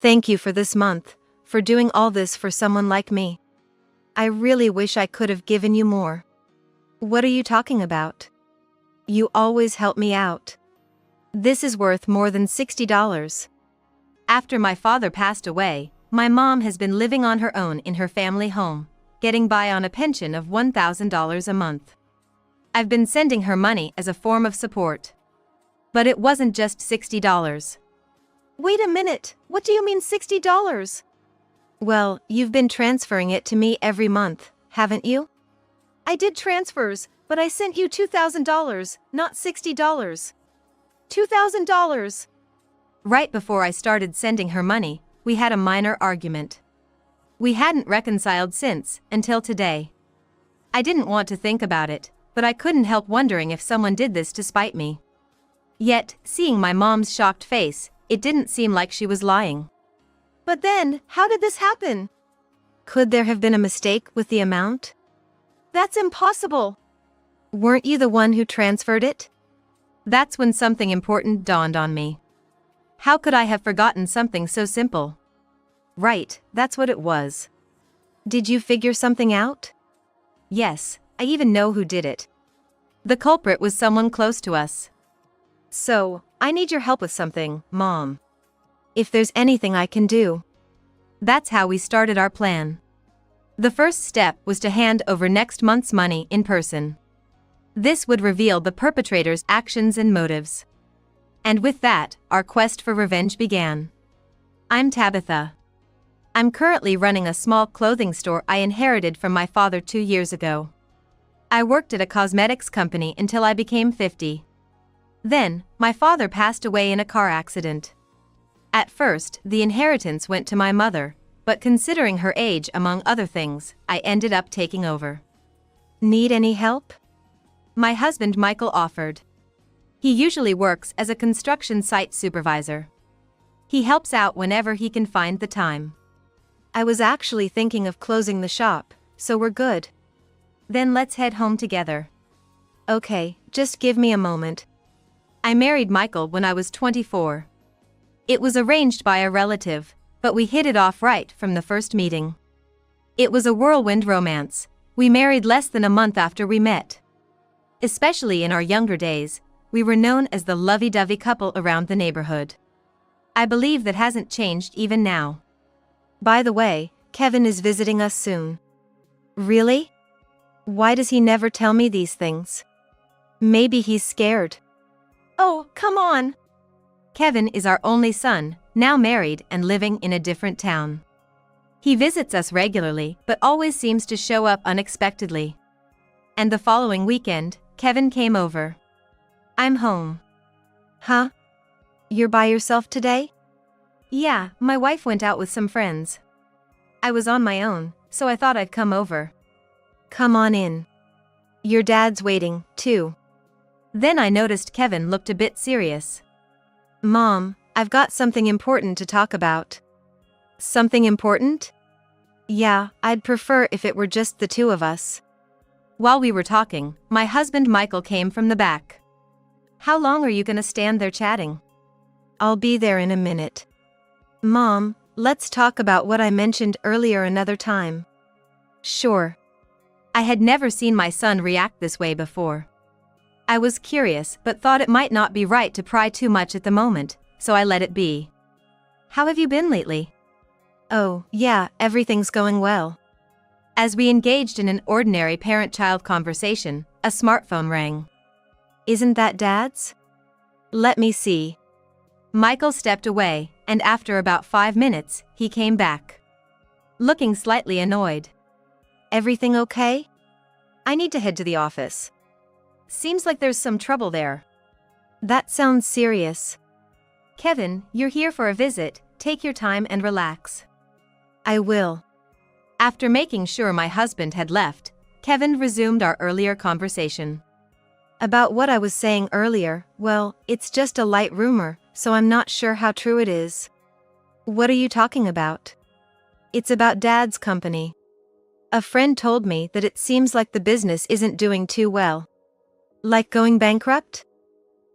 Thank you for this month, for doing all this for someone like me. I really wish I could have given you more. What are you talking about? You always help me out. This is worth more than $60. After my father passed away, my mom has been living on her own in her family home, getting by on a pension of $1,000 a month. I've been sending her money as a form of support. But it wasn't just $60. Wait a minute, what do you mean $60? Well, you've been transferring it to me every month, haven't you? I did transfers, but I sent you $2,000, not $60. $2,000. Right before I started sending her money, we had a minor argument. We hadn't reconciled since, until today. I didn't want to think about it, but I couldn't help wondering if someone did this to spite me. Yet, seeing my mom's shocked face, it didn't seem like she was lying. But then, how did this happen? Could there have been a mistake with the amount? That's impossible. Weren't you the one who transferred it? That's when something important dawned on me. How could I have forgotten something so simple? Right, that's what it was. Did you figure something out? Yes, I even know who did it. The culprit was someone close to us. So, I need your help with something, Mom. If there's anything I can do. That's how we started our plan. The first step was to hand over next month's money in person. This would reveal the perpetrator's actions and motives. And with that, our quest for revenge began. I'm Tabitha. I'm currently running a small clothing store I inherited from my father 2 years ago. I worked at a cosmetics company until I became 50. Then, my father passed away in a car accident. At first, the inheritance went to my mother, but considering her age among other things, I ended up taking over. Need any help? My husband Michael offered. He usually works as a construction site supervisor. He helps out whenever he can find the time. I was actually thinking of closing the shop, so we're good. Then let's head home together. Okay, just give me a moment. I married Michael when I was 24. It was arranged by a relative, but we hit it off right from the first meeting. It was a whirlwind romance. We married less than a month after we met. Especially in our younger days, we were known as the lovey-dovey couple around the neighborhood. I believe that hasn't changed even now. By the way, Kevin is visiting us soon. Really? Why does he never tell me these things? Maybe he's scared. Oh, come on! Kevin is our only son, now married and living in a different town. He visits us regularly but always seems to show up unexpectedly. And the following weekend, Kevin came over. I'm home. Huh? You're by yourself today? Yeah, my wife went out with some friends. I was on my own, so I thought I'd come over. Come on in. Your dad's waiting, too. Then I noticed Kevin looked a bit serious. Mom, I've got something important to talk about. Something important? Yeah, I'd prefer if it were just the two of us. While we were talking, my husband Michael came from the back. How long are you gonna stand there chatting? I'll be there in a minute. Mom, let's talk about what I mentioned earlier another time. Sure. I had never seen my son react this way before. I was curious but thought it might not be right to pry too much at the moment, so I let it be. How have you been lately? Oh, yeah, everything's going well. As we engaged in an ordinary parent-child conversation, a smartphone rang. Isn't that Dad's? Let me see. Michael stepped away, and after about 5 minutes, he came back. Looking slightly annoyed. Everything okay? I need to head to the office. Seems like there's some trouble there. That sounds serious. Kevin, you're here for a visit, take your time and relax. I will. After making sure my husband had left, Kevin resumed our earlier conversation. About what I was saying earlier, well, it's just a light rumor, so I'm not sure how true it is. What are you talking about? It's about Dad's company. A friend told me that it seems like the business isn't doing too well. Like going bankrupt?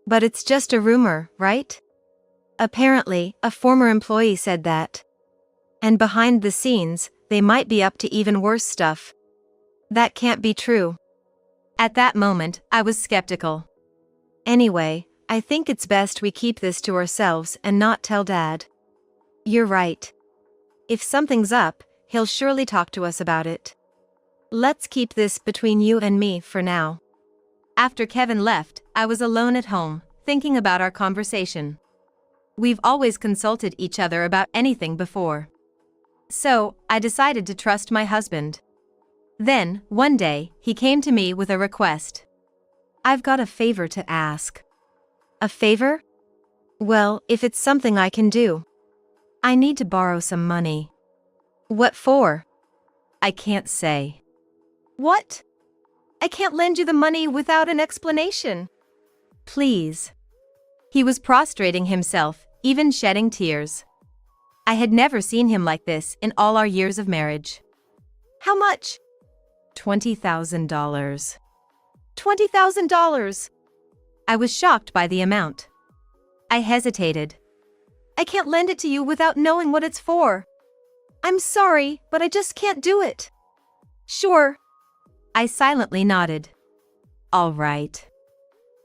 But it's just a rumor, right? Apparently, a former employee said that. And behind the scenes, they might be up to even worse stuff. That can't be true. At that moment, I was skeptical. Anyway, I think it's best we keep this to ourselves and not tell Dad. You're right. If something's up, he'll surely talk to us about it. Let's keep this between you and me for now. After Kevin left, I was alone at home, thinking about our conversation. We've always consulted each other about anything before. So, I decided to trust my husband. Then, one day, he came to me with a request. I've got a favor to ask. A favor? Well, if it's something I can do. I need to borrow some money. What for? I can't say. What? I can't lend you the money without an explanation. Please. He was prostrating himself, even shedding tears. I had never seen him like this in all our years of marriage. How much? $20,000. $20,000! I was shocked by the amount. I hesitated. I can't lend it to you without knowing what it's for. I'm sorry, but I just can't do it. Sure. I silently nodded. All right.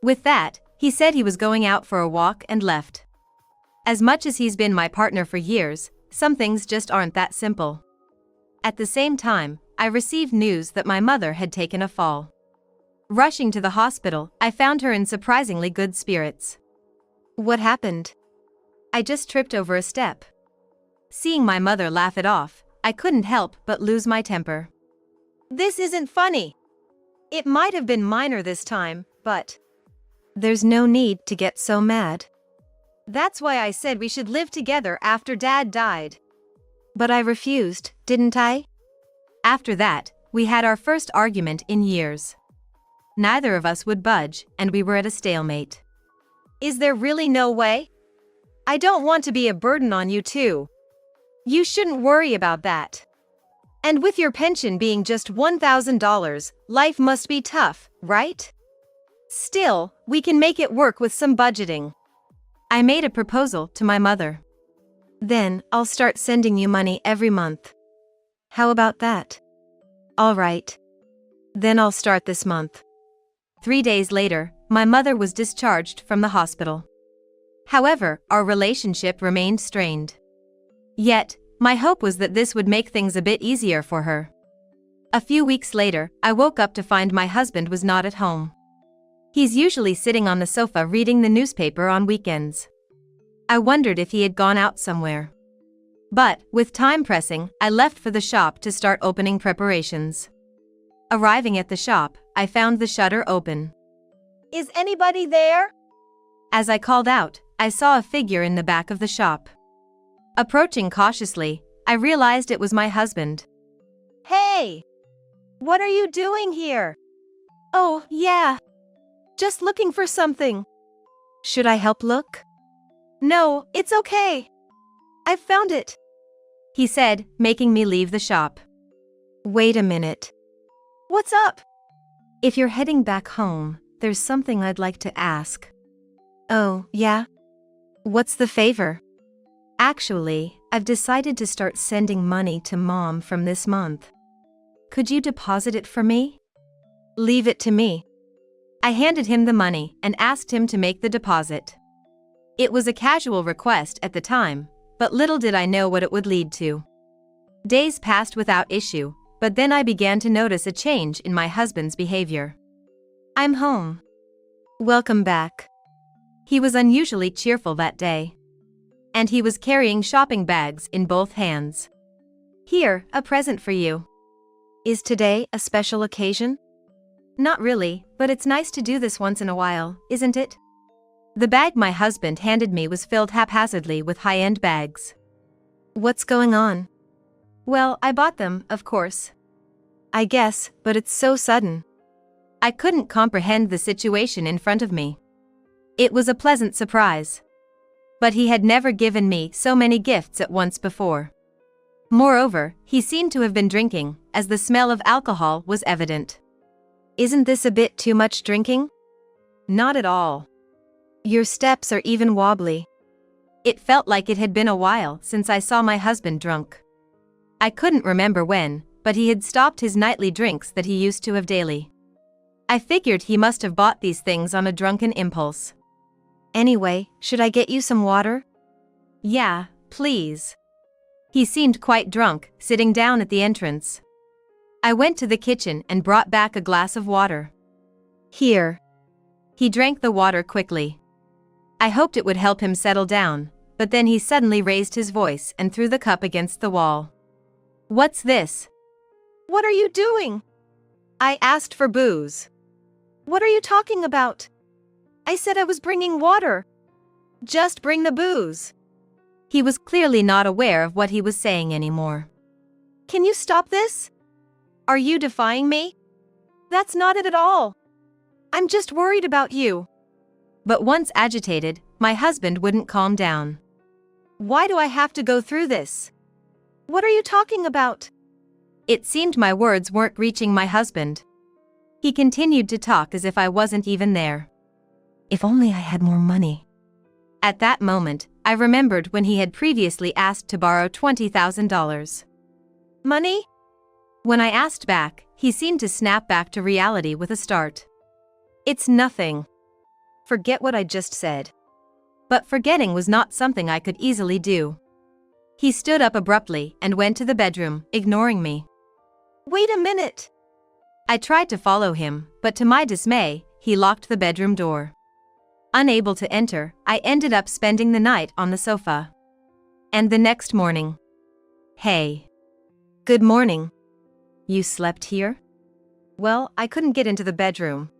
With that, he said he was going out for a walk and left. As much as he's been my partner for years, some things just aren't that simple. At the same time, I received news that my mother had taken a fall. Rushing to the hospital, I found her in surprisingly good spirits. What happened? I just tripped over a step. Seeing my mother laugh it off, I couldn't help but lose my temper. This isn't funny. It might have been minor this time, but... There's no need to get so mad. That's why I said we should live together after Dad died. But I refused, didn't I? After that, we had our first argument in years. Neither of us would budge, and we were at a stalemate. Is there really no way? I don't want to be a burden on you too. You shouldn't worry about that. And with your pension being just $1,000, life must be tough, right? Still, we can make it work with some budgeting. I made a proposal to my mother. Then, I'll start sending you money every month. How about that? All right. Then I'll start this month. 3 days later, my mother was discharged from the hospital. However, our relationship remained strained. Yet, my hope was that this would make things a bit easier for her. A few weeks later, I woke up to find my husband was not at home. He's usually sitting on the sofa reading the newspaper on weekends. I wondered if he had gone out somewhere. But, with time pressing, I left for the shop to start opening preparations. Arriving at the shop, I found the shutter open. Is anybody there? As I called out, I saw a figure in the back of the shop. Approaching cautiously, I realized it was my husband. Hey! What are you doing here? Oh, yeah. Just looking for something. Should I help look? No, it's okay. I've found it, he said, making me leave the shop. Wait a minute. What's up? If you're heading back home, there's something I'd like to ask. Oh, yeah? What's the favor? Actually, I've decided to start sending money to Mom from this month. Could you deposit it for me? Leave it to me. I handed him the money and asked him to make the deposit. It was a casual request at the time, but little did I know what it would lead to. Days passed without issue, but then I began to notice a change in my husband's behavior. I'm home. Welcome back. He was unusually cheerful that day. And he was carrying shopping bags in both hands. Here, a present for you. Is today a special occasion? Not really, but it's nice to do this once in a while, isn't it? The bag my husband handed me was filled haphazardly with high-end bags. What's going on? Well, I bought them, of course. I guess, but it's so sudden. I couldn't comprehend the situation in front of me. It was a pleasant surprise. But he had never given me so many gifts at once before. Moreover, he seemed to have been drinking, as the smell of alcohol was evident. Isn't this a bit too much drinking? Not at all. Your steps are even wobbly. It felt like it had been a while since I saw my husband drunk. I couldn't remember when, but he had stopped his nightly drinks that he used to have daily. I figured he must have bought these things on a drunken impulse. Anyway, should I get you some water? Yeah, please. He seemed quite drunk, sitting down at the entrance. I went to the kitchen and brought back a glass of water. Here. He drank the water quickly. I hoped it would help him settle down, but then he suddenly raised his voice and threw the cup against the wall. What's this? What are you doing? I asked for booze. What are you talking about? I said I was bringing water. Just bring the booze. He was clearly not aware of what he was saying anymore. Can you stop this? Are you defying me? That's not it at all. I'm just worried about you. But once agitated, my husband wouldn't calm down. Why do I have to go through this? What are you talking about? It seemed my words weren't reaching my husband. He continued to talk as if I wasn't even there. If only I had more money. At that moment, I remembered when he had previously asked to borrow $20,000. Money? When I asked back, he seemed to snap back to reality with a start. It's nothing. Forget what I just said. But forgetting was not something I could easily do. He stood up abruptly and went to the bedroom, ignoring me. Wait a minute. I tried to follow him, but to my dismay, he locked the bedroom door. Unable to enter, I ended up spending the night on the sofa. And the next morning. Hey. Good morning. You slept here? Well, I couldn't get into the bedroom.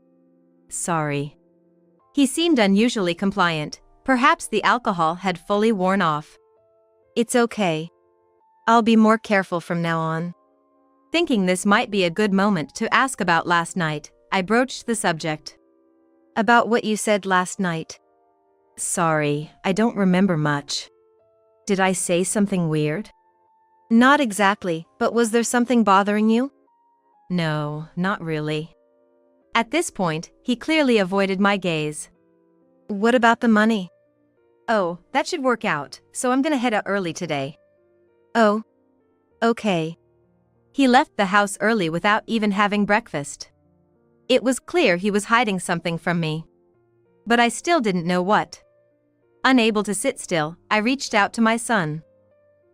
Sorry. He seemed unusually compliant. Perhaps the alcohol had fully worn off. It's okay. I'll be more careful from now on. Thinking this might be a good moment to ask about last night, I broached the subject. About what you said last night. Sorry, I don't remember much. Did I say something weird? Not exactly, but was there something bothering you? No, not really. At this point, he clearly avoided my gaze. What about the money? Oh, that should work out, so I'm gonna head out early today. Oh. Okay. He left the house early without even having breakfast. It was clear he was hiding something from me. But I still didn't know what. Unable to sit still, I reached out to my son.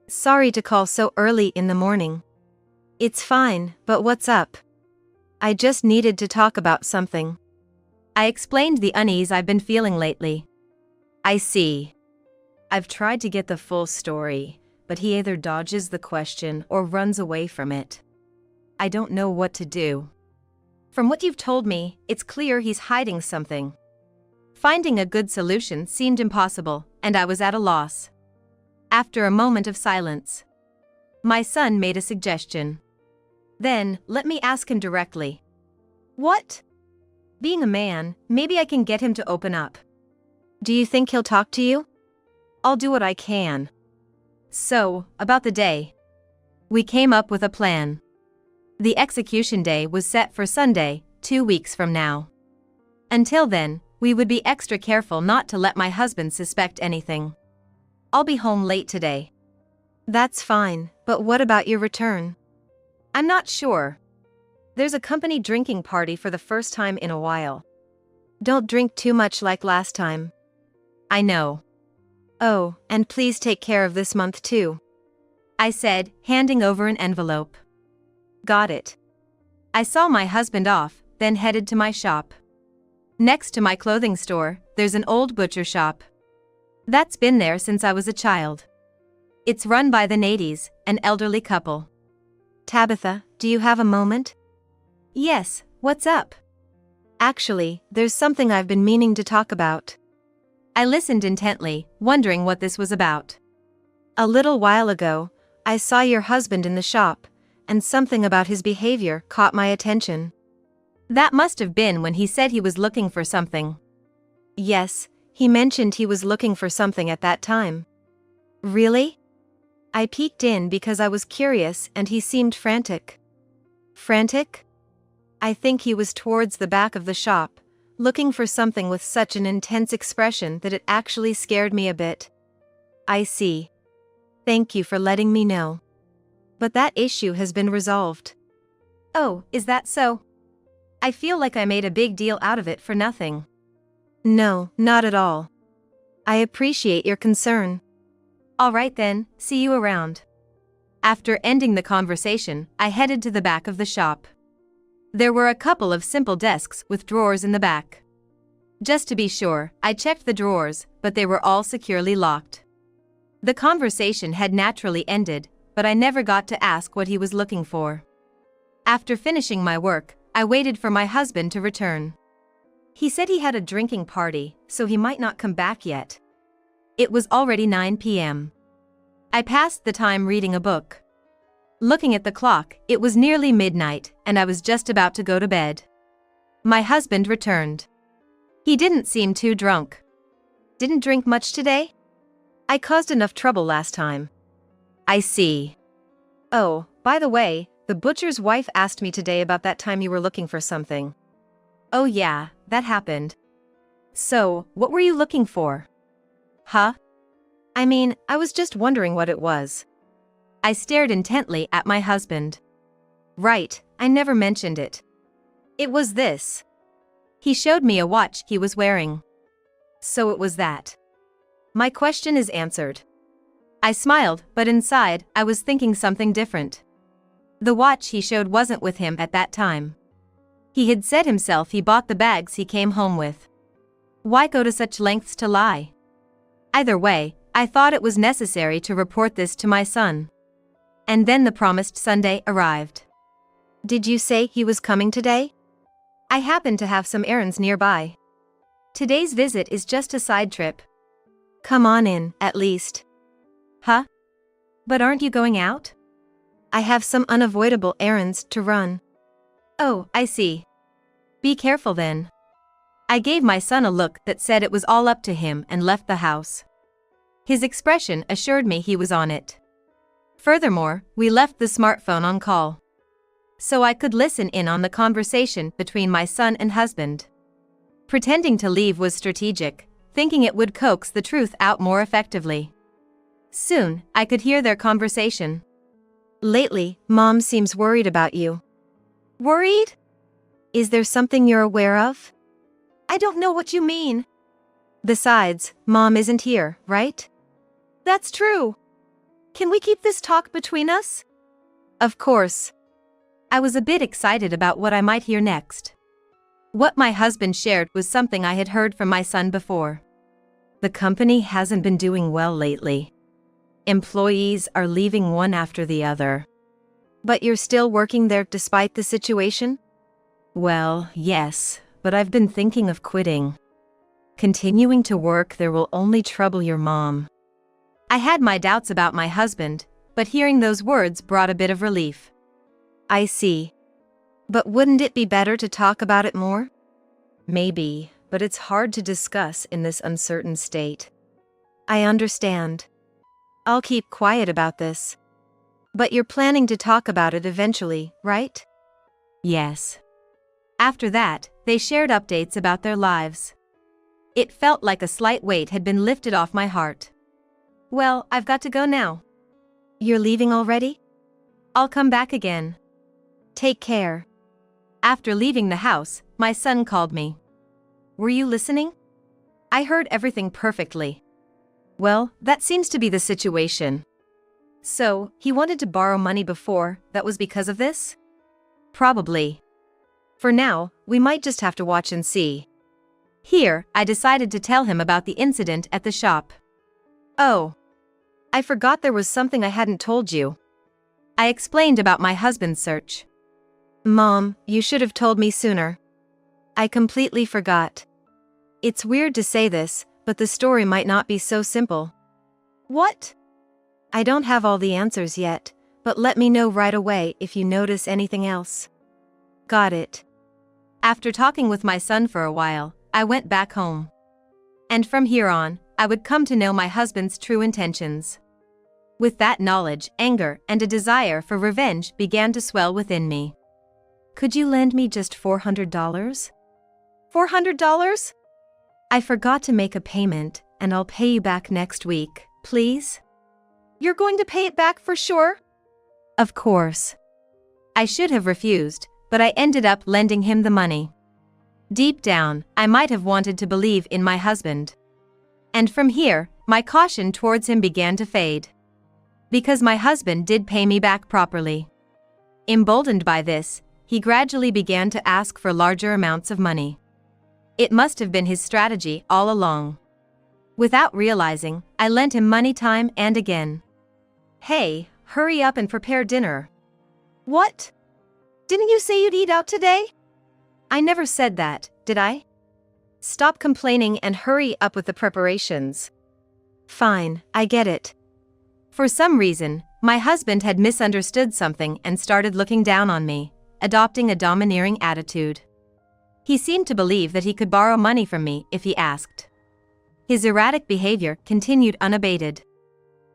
Sorry to call so early in the morning. It's fine, but what's up? I just needed to talk about something. I explained the unease I've been feeling lately. I see. I've tried to get the full story, but he either dodges the question or runs away from it. I don't know what to do. From what you've told me, it's clear he's hiding something. Finding a good solution seemed impossible, and I was at a loss. After a moment of silence, my son made a suggestion. Then, let me ask him directly. What? Being a man, maybe I can get him to open up. Do you think he'll talk to you? I'll do what I can. So, about the day. We came up with a plan. The execution day was set for Sunday, 2 weeks from now. Until then, we would be extra careful not to let my husband suspect anything. I'll be home late today. That's fine, but what about your return? I'm not sure. There's a company drinking party for the first time in a while. Don't drink too much like last time. I know. Oh, and please take care of this month too. I said, handing over an envelope. Got it. I saw my husband off, then headed to my shop. Next to my clothing store, there's an old butcher shop. That's been there since I was a child. It's run by the Nadies, an elderly couple. Tabitha, do you have a moment? Yes, what's up? Actually, there's something I've been meaning to talk about. I listened intently, wondering what this was about. A little while ago, I saw your husband in the shop, and something about his behavior caught my attention. That must have been when he said he was looking for something. Yes, he mentioned he was looking for something at that time. Really? I peeked in because I was curious and he seemed frantic. Frantic? I think he was towards the back of the shop, looking for something with such an intense expression that it actually scared me a bit. I see. Thank you for letting me know. But that issue has been resolved. Oh, is that so? I feel like I made a big deal out of it for nothing. No, not at all. I appreciate your concern. All right then, see you around. After ending the conversation, I headed to the back of the shop. There were a couple of simple desks with drawers in the back. Just to be sure, I checked the drawers, but they were all securely locked. The conversation had naturally ended, but I never got to ask what he was looking for. After finishing my work, I waited for my husband to return. He said he had a drinking party, so he might not come back yet. It was already 9 p.m. I passed the time reading a book. Looking at the clock, it was nearly midnight, and I was just about to go to bed. My husband returned. He didn't seem too drunk. Didn't drink much today? I caused enough trouble last time. I see. Oh, by the way, the butcher's wife asked me today about that time you were looking for something. Oh yeah, that happened. So, what were you looking for? Huh? I mean, I was just wondering what it was. I stared intently at my husband. Right, I never mentioned it. It was this. He showed me a watch he was wearing. So it was that. My question is answered. I smiled, but inside, I was thinking something different. The watch he showed wasn't with him at that time. He had said himself he bought the bags he came home with. Why go to such lengths to lie? Either way, I thought it was necessary to report this to my son. And then the promised Sunday arrived. Did you say he was coming today? I happen to have some errands nearby. Today's visit is just a side trip. Come on in, at least. Huh? But aren't you going out? I have some unavoidable errands to run. Oh, I see. Be careful then. I gave my son a look that said it was all up to him and left the house. His expression assured me he was on it. Furthermore, we left the smartphone on call. So I could listen in on the conversation between my son and husband. Pretending to leave was strategic, thinking it would coax the truth out more effectively. Soon, I could hear their conversation. Lately, Mom seems worried about you. Worried? Is there something you're aware of? I don't know what you mean. Besides, Mom isn't here, right? That's true. Can we keep this talk between us? Of course. I was a bit excited about what I might hear next. What my husband shared was something I had heard from my son before. The company hasn't been doing well lately. Employees are leaving one after the other. But you're still working there despite the situation? Well, yes, but I've been thinking of quitting. Continuing to work there will only trouble your mom. I had my doubts about my husband, but hearing those words brought a bit of relief. I see. But wouldn't it be better to talk about it more? Maybe, but it's hard to discuss in this uncertain state. I understand. I'll keep quiet about this. But you're planning to talk about it eventually, right? Yes. After that, they shared updates about their lives. It felt like a slight weight had been lifted off my heart. Well, I've got to go now. You're leaving already? I'll come back again. Take care. After leaving the house, my son called me. Were you listening? I heard everything perfectly. Well, that seems to be the situation. So, he wanted to borrow money before, that was because of this? Probably. For now, we might just have to watch and see. Here, I decided to tell him about the incident at the shop. Oh. I forgot there was something I hadn't told you. I explained about my husband's search. Mom, you should have told me sooner. I completely forgot. It's weird to say this, but the story might not be so simple. What? I don't have all the answers yet, but let me know right away if you notice anything else. Got it. After talking with my son for a while, I went back home. And from here on, I would come to know my husband's true intentions. With that knowledge, anger and a desire for revenge began to swell within me. Could you lend me just $400? $400? I forgot to make a payment, and I'll pay you back next week, Please? You're going to pay it back for sure? Of course. I should have refused, but I ended up lending him the money. Deep down, I might have wanted to believe in my husband. And from here, my caution towards him began to fade. Because my husband did pay me back properly. Emboldened by this, he gradually began to ask for larger amounts of money. It must have been his strategy all along. Without realizing, I lent him money time and again. Hey, hurry up and prepare dinner. What? Didn't you say you'd eat out today? I never said that, did I? Stop complaining and hurry up with the preparations. Fine, I get it. For some reason, my husband had misunderstood something and started looking down on me, adopting a domineering attitude. He seemed to believe that he could borrow money from me if he asked. His erratic behavior continued unabated.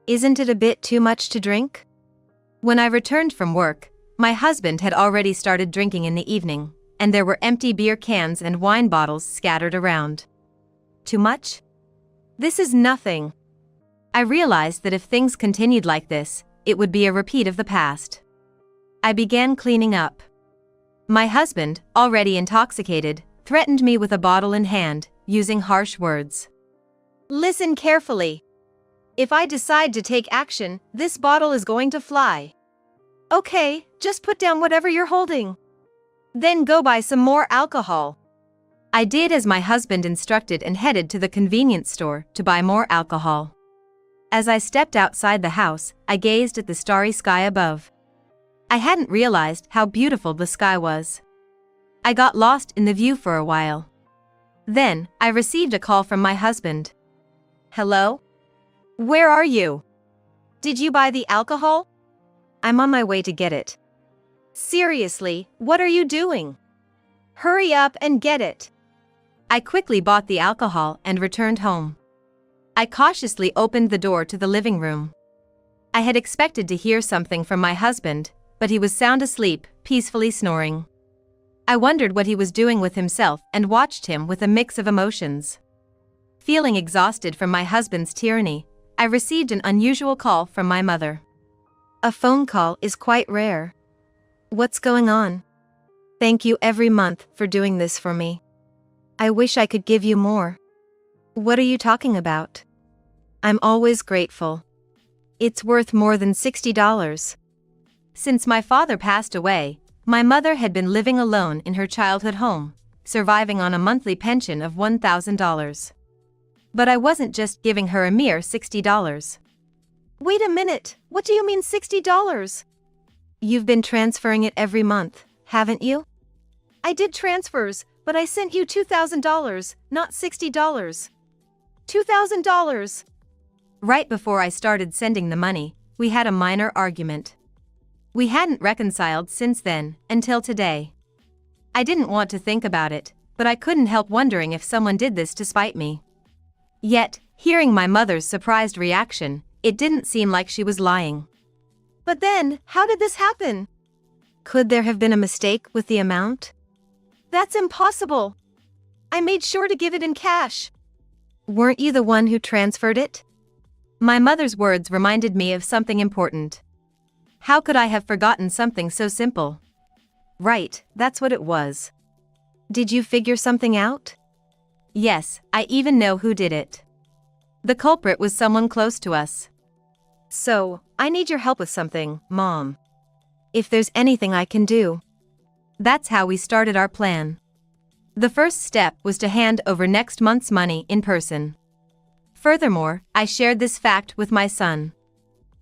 Isn't it a bit too much to drink? When I returned from work, my husband had already started drinking in the evening, and there were empty beer cans and wine bottles scattered around. Too much? This is nothing. I realized that if things continued like this, it would be a repeat of the past. I began cleaning up. My husband, already intoxicated, threatened me with a bottle in hand, using harsh words. Listen carefully. If I decide to take action, this bottle is going to fly. Okay, just put down whatever you're holding. Then go buy some more alcohol. I did as my husband instructed and headed to the convenience store to buy more alcohol. As I stepped outside the house, I gazed at the starry sky above. I hadn't realized how beautiful the sky was. I got lost in the view for a while. Then, I received a call from my husband. Hello? Where are you? Did you buy the alcohol? I'm on my way to get it. Seriously, what are you doing? Hurry up and get it. I quickly bought the alcohol and returned home. I cautiously opened the door to the living room. I had expected to hear something from my husband, but he was sound asleep, peacefully snoring. I wondered what he was doing with himself and watched him with a mix of emotions. Feeling exhausted from my husband's tyranny, I received an unusual call from my mother. A phone call is quite rare. What's going on? Thank you every month for doing this for me. I wish I could give you more. What are you talking about? I'm always grateful. It's worth more than $60. Since my father passed away, my mother had been living alone in her childhood home, surviving on a monthly pension of $1,000. But I wasn't just giving her a mere $60. Wait a minute, what do you mean $60? You've been transferring it every month, haven't you? I did transfers, but I sent you $2,000, not $60. $2,000. Right before I started sending the money, we had a minor argument. We hadn't reconciled since then, until today. I didn't want to think about it, but I couldn't help wondering if someone did this to spite me. Yet, hearing my mother's surprised reaction, it didn't seem like she was lying. But then, how did this happen? Could there have been a mistake with the amount? That's impossible. I made sure to give it in cash. Weren't you the one who transferred it? My mother's words reminded me of something important. How could I have forgotten something so simple? Right, that's what it was. Did you figure something out? Yes, I even know who did it. The culprit was someone close to us. So, I need your help with something, Mom. If there's anything I can do. That's how we started our plan. The first step was to hand over next month's money in person. Furthermore, I shared this fact with my son.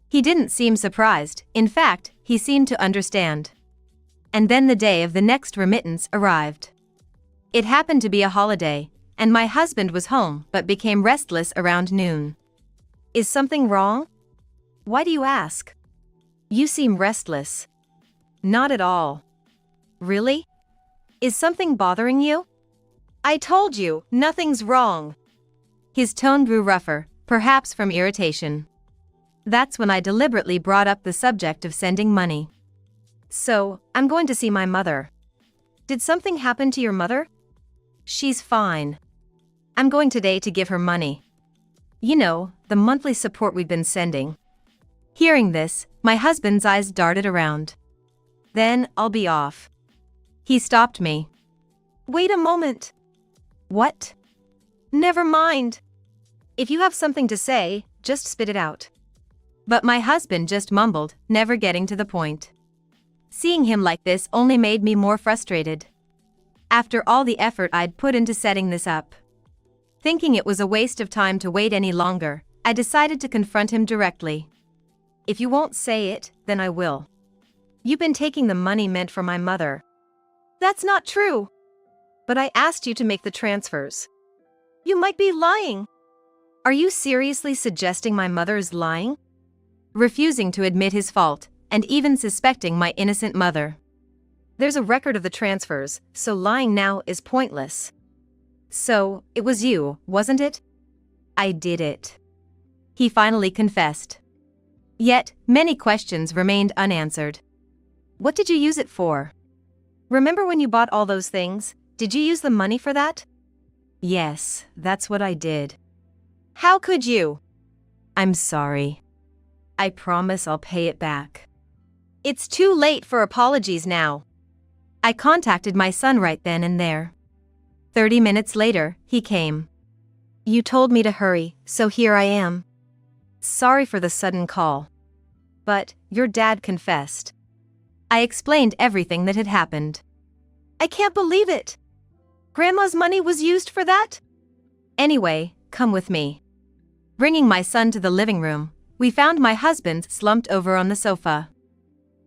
He didn't seem surprised, in fact, he seemed to understand. And then the day of the next remittance arrived. It happened to be a holiday, and my husband was home but became restless around noon. Is something wrong? Why do you ask? You seem restless. Not at all. Really? Is something bothering you? I told you, nothing's wrong. His tone grew rougher, perhaps from irritation. That's when I deliberately brought up the subject of sending money. So, I'm going to see my mother. Did something happen to your mother? She's fine. I'm going today to give her money. You know, the monthly support we've been sending. Hearing this, my husband's eyes darted around. Then, I'll be off. He stopped me. Wait a moment. What? Never mind. If you have something to say, just spit it out. But my husband just mumbled, never getting to the point. Seeing him like this only made me more frustrated. After all the effort I'd put into setting this up. Thinking it was a waste of time to wait any longer, I decided to confront him directly. If you won't say it, then I will. You've been taking the money meant for my mother. That's not true. But I asked you to make the transfers. You might be lying. Are you seriously suggesting my mother is lying? Refusing to admit his fault, and even suspecting my innocent mother. There's a record of the transfers, so lying now is pointless. So, it was you, wasn't it? I did it. He finally confessed. Yet, many questions remained unanswered. What did you use it for? Remember when you bought all those things? Did you use the money for that? Yes, that's what I did. How could you? I'm sorry. I promise I'll pay it back. It's too late for apologies now. I contacted my son right then and there. 30 minutes later, he came. You told me to hurry, so here I am. Sorry for the sudden call. But, your dad confessed. I explained everything that had happened. I can't believe it. Grandma's money was used for that? Anyway, come with me. Bringing my son to the living room, we found my husband slumped over on the sofa.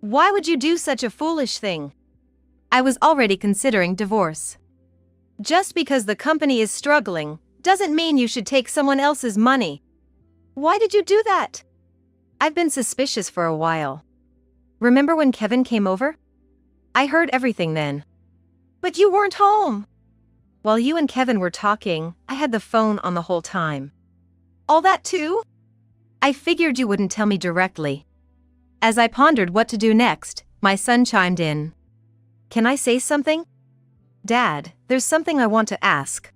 Why would you do such a foolish thing? I was already considering divorce. Just because the company is struggling, doesn't mean you should take someone else's money. Why did you do that? I've been suspicious for a while. Remember when Kevin came over? I heard everything then. But you weren't home. While you and Kevin were talking, I had the phone on the whole time. All that too? I figured you wouldn't tell me directly. As I pondered what to do next, my son chimed in. Can I say something? Dad, there's something I want to ask.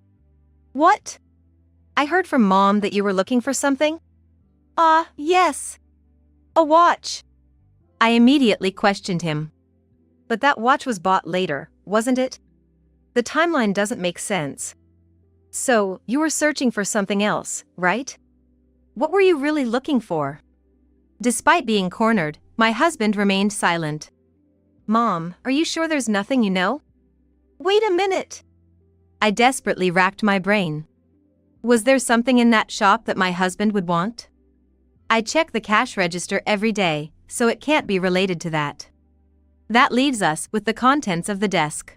What? I heard from Mom that you were looking for something? Yes. A watch. I immediately questioned him. But that watch was bought later, wasn't it? The timeline doesn't make sense. So, you were searching for something else, right? What were you really looking for? Despite being cornered, my husband remained silent. Mom, are you sure there's nothing you know? Wait a minute. I desperately racked my brain. Was there something in that shop that my husband would want? I check the cash register every day, so it can't be related to that. That leaves us with the contents of the desk.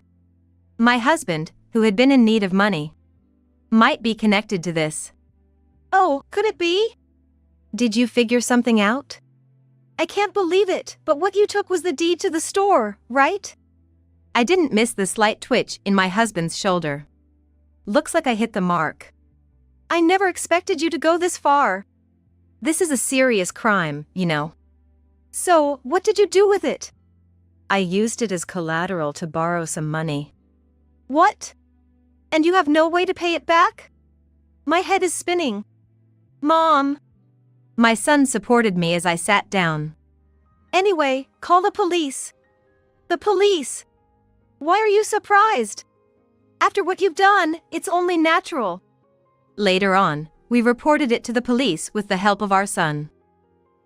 My husband, who had been in need of money, might be connected to this. Oh, could it be? Did you figure something out? I can't believe it, but what you took was the deed to the store, right? I didn't miss the slight twitch in my husband's shoulder. Looks like I hit the mark. I never expected you to go this far. This is a serious crime, you know. So, what did you do with it? I used it as collateral to borrow some money. What? And you have no way to pay it back? My head is spinning. Mom. My son supported me as I sat down. Anyway, call the police. The police. Why are you surprised? After what you've done, it's only natural. Later on, we reported it to the police with the help of our son.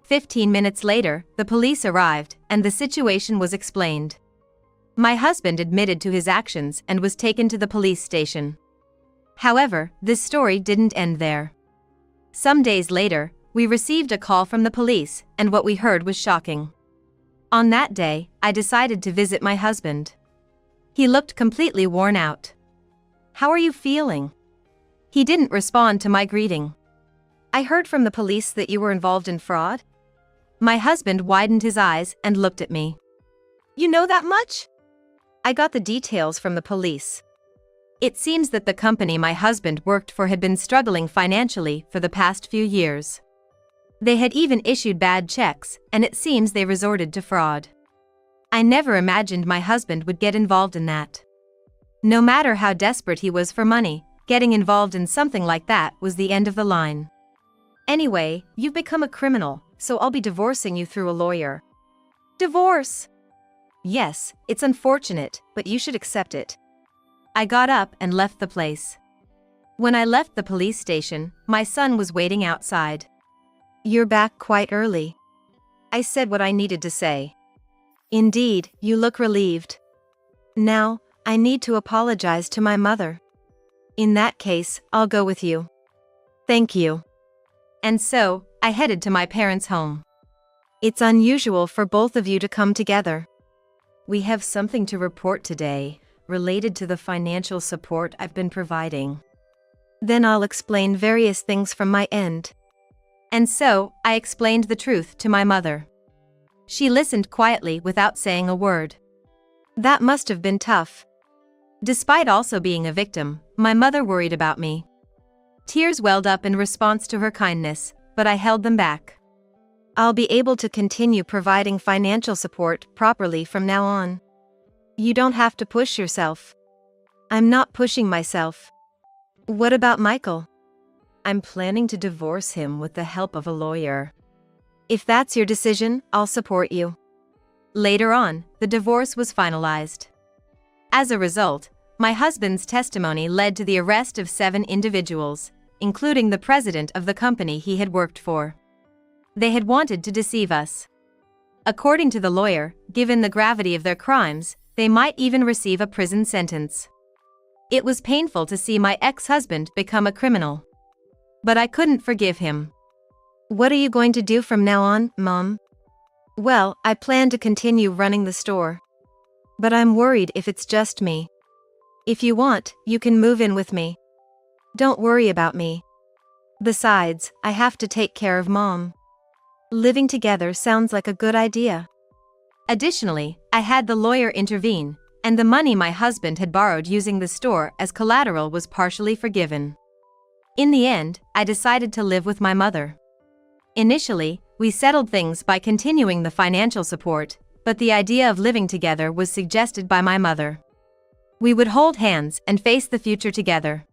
15 minutes later, the police arrived, and the situation was explained. My husband admitted to his actions and was taken to the police station. However, this story didn't end there. Some days later, we received a call from the police, and what we heard was shocking. On that day, I decided to visit my husband. He looked completely worn out. How are you feeling? He didn't respond to my greeting. I heard from the police that you were involved in fraud. My husband widened his eyes and looked at me. You know that much? I got the details from the police. It seems that the company my husband worked for had been struggling financially for the past few years. They had even issued bad checks, and it seems they resorted to fraud. I never imagined my husband would get involved in that. No matter how desperate he was for money, getting involved in something like that was the end of the line. Anyway, you've become a criminal, so I'll be divorcing you through a lawyer. Divorce? Yes, it's unfortunate, but you should accept it. I got up and left the place. When I left the police station, my son was waiting outside. You're back quite early. I said what I needed to say. Indeed, you look relieved. Now, I need to apologize to my mother. In that case, I'll go with you. Thank you. And so, I headed to my parents' home. It's unusual for both of you to come together. We have something to report today, related to the financial support I've been providing. Then I'll explain various things from my end. And so, I explained the truth to my mother. She listened quietly without saying a word. That must have been tough. Despite also being a victim, my mother worried about me. Tears welled up in response to her kindness, but I held them back. I'll be able to continue providing financial support properly from now on. You don't have to push yourself. I'm not pushing myself. What about Michael? I'm planning to divorce him with the help of a lawyer. If that's your decision, I'll support you. Later on, the divorce was finalized. As a result, my husband's testimony led to the arrest of 7 individuals, including the president of the company he had worked for. They had wanted to deceive us. According to the lawyer, given the gravity of their crimes, they might even receive a prison sentence. It was painful to see my ex-husband become a criminal. But I couldn't forgive him. What are you going to do from now on, Mom? Well, I plan to continue running the store. But I'm worried if it's just me. If you want, you can move in with me. Don't worry about me. Besides, I have to take care of Mom. Living together sounds like a good idea. Additionally, I had the lawyer intervene, and the money my husband had borrowed using the store as collateral was partially forgiven. In the end, I decided to live with my mother. Initially, we settled things by continuing the financial support, but the idea of living together was suggested by my mother. We would hold hands and face the future together.